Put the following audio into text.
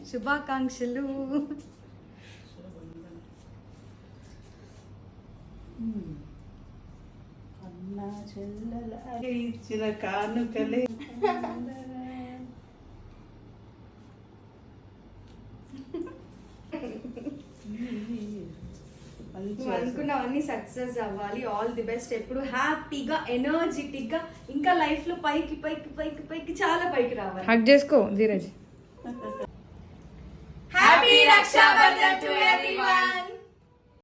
శుభాకాంక్షలు. అన్నా చెల్లెల ఇచ్చిన కానుకలే. నువ్వు అనుకున్నవన్నీ సక్సెస్ అవ్వాలి. All the best. ఎప్పుడు హ్యాపీగా ఎనర్జెటిక్ గా ఇంకా లైఫ్ లో పైకి పైకి పైకి పైకి చాలా పైకి రావాలి. హక్ చేసుకో Dheeraj. Happy Rakshabandhan to everyone.